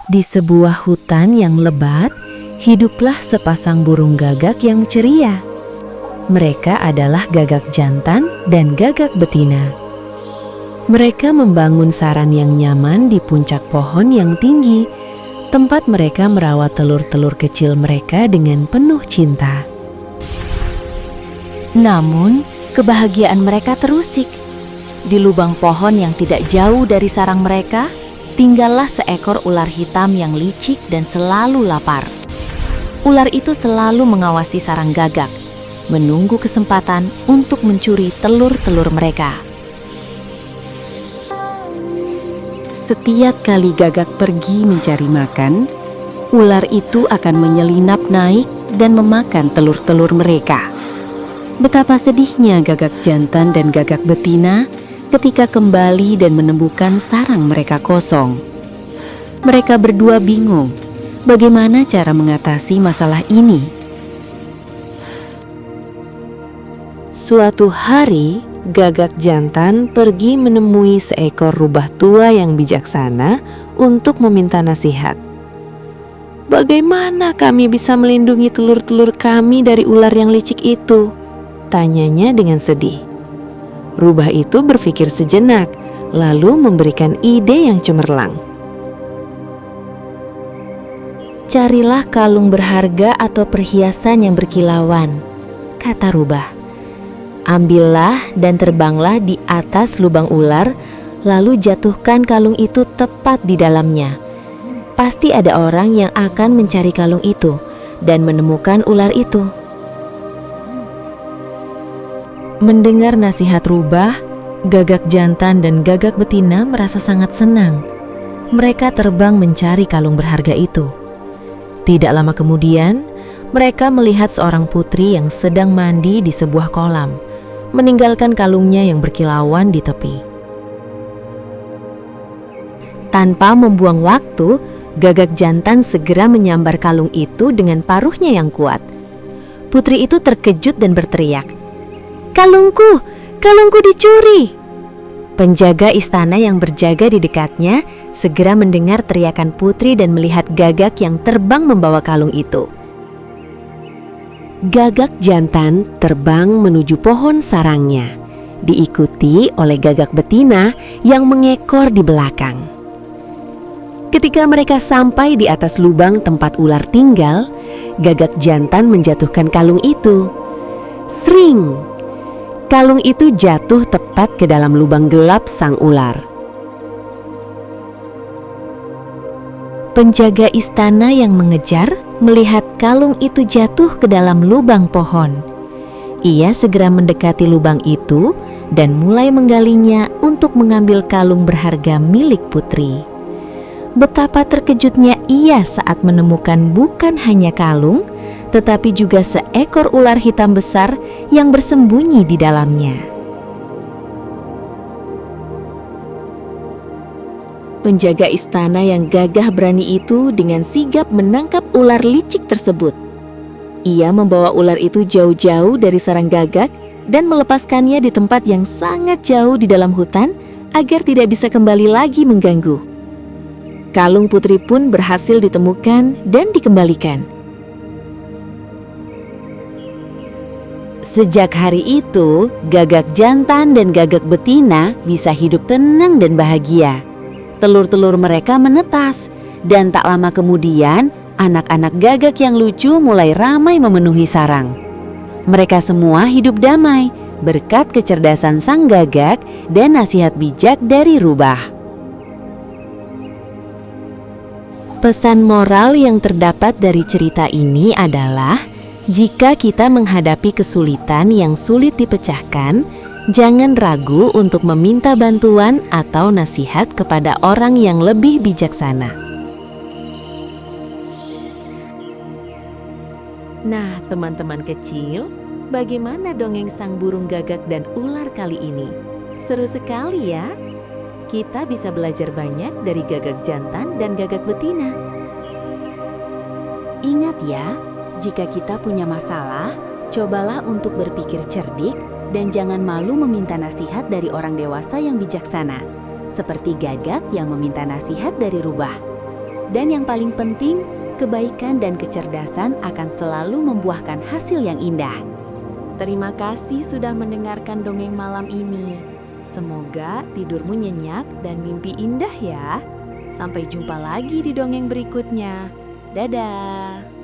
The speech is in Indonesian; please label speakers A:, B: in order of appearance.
A: Di sebuah hutan yang lebat, hiduplah sepasang burung gagak yang ceria. Mereka adalah gagak jantan dan gagak betina. Mereka membangun sarang yang nyaman di puncak pohon yang tinggi, tempat mereka merawat telur-telur kecil mereka dengan penuh cinta.
B: Namun, kebahagiaan mereka terusik. Di lubang pohon yang tidak jauh dari sarang mereka, tinggallah seekor ular hitam yang licik dan selalu lapar. Ular itu selalu mengawasi sarang gagak, menunggu kesempatan untuk mencuri telur-telur mereka.
A: Setiap kali gagak pergi mencari makan, ular itu akan menyelinap naik dan memakan telur-telur mereka. Betapa sedihnya gagak jantan dan gagak betina ketika kembali dan menemukan sarang mereka kosong. Mereka berdua bingung bagaimana cara mengatasi masalah ini. Suatu hari, gagak jantan pergi menemui seekor rubah tua yang bijaksana untuk meminta nasihat. "Bagaimana kami bisa melindungi telur-telur kami dari ular yang licik itu?" tanyanya dengan sedih. Rubah itu berpikir sejenak, lalu memberikan ide yang cemerlang. "Carilah kalung berharga atau perhiasan yang berkilauan," kata rubah. "Ambillah dan terbanglah di atas lubang ular, lalu jatuhkan kalung itu tepat di dalamnya. Pasti ada orang yang akan mencari kalung itu dan menemukan ular itu." Mendengar nasihat rubah, gagak jantan dan gagak betina merasa sangat senang. Mereka terbang mencari kalung berharga itu. Tidak lama kemudian, mereka melihat seorang putri yang sedang mandi di sebuah kolam, meninggalkan kalungnya yang berkilauan di tepi. Tanpa membuang waktu, gagak jantan segera menyambar kalung itu dengan paruhnya yang kuat. Putri itu terkejut dan berteriak, "Kalungku! Kalungku dicuri!" Penjaga istana yang berjaga di dekatnya segera mendengar teriakan putri dan melihat gagak yang terbang membawa kalung itu. Gagak jantan terbang menuju pohon sarangnya, diikuti oleh gagak betina yang mengekor di belakang. Ketika mereka sampai di atas lubang tempat ular tinggal, gagak jantan menjatuhkan kalung itu. Sring! Kalung itu jatuh tepat ke dalam lubang gelap sang ular. Penjaga istana yang mengejar melihat kalung itu jatuh ke dalam lubang pohon. Ia segera mendekati lubang itu dan mulai menggalinya untuk mengambil kalung berharga milik putri. Betapa terkejutnya ia saat menemukan bukan hanya kalung, tetapi juga seekor ular hitam besar yang bersembunyi di dalamnya. Penjaga istana yang gagah berani itu dengan sigap menangkap ular licik tersebut. Ia membawa ular itu jauh-jauh dari sarang gagak dan melepaskannya di tempat yang sangat jauh di dalam hutan agar tidak bisa kembali lagi mengganggu. Kalung putri pun berhasil ditemukan dan dikembalikan. Sejak hari itu, gagak jantan dan gagak betina bisa hidup tenang dan bahagia. Telur-telur mereka menetas, dan tak lama kemudian, anak-anak gagak yang lucu mulai ramai memenuhi sarang. Mereka semua hidup damai berkat kecerdasan sang gagak dan nasihat bijak dari rubah. Pesan moral yang terdapat dari cerita ini adalah, jika kita menghadapi kesulitan yang sulit dipecahkan, jangan ragu untuk meminta bantuan atau nasihat kepada orang yang lebih bijaksana. Nah, teman-teman kecil, bagaimana dongeng sang burung gagak dan ular kali ini? Seru sekali ya? Kita bisa belajar banyak dari gagak jantan dan gagak betina. Ingat ya, jika kita punya masalah, cobalah untuk berpikir cerdik dan jangan malu meminta nasihat dari orang dewasa yang bijaksana, seperti gagak yang meminta nasihat dari rubah.
B: Dan yang paling penting, kebaikan dan kecerdasan akan selalu membuahkan hasil yang indah. Terima kasih sudah mendengarkan dongeng malam ini. Semoga tidurmu nyenyak dan mimpi indah ya. Sampai jumpa lagi di dongeng berikutnya. Dadah!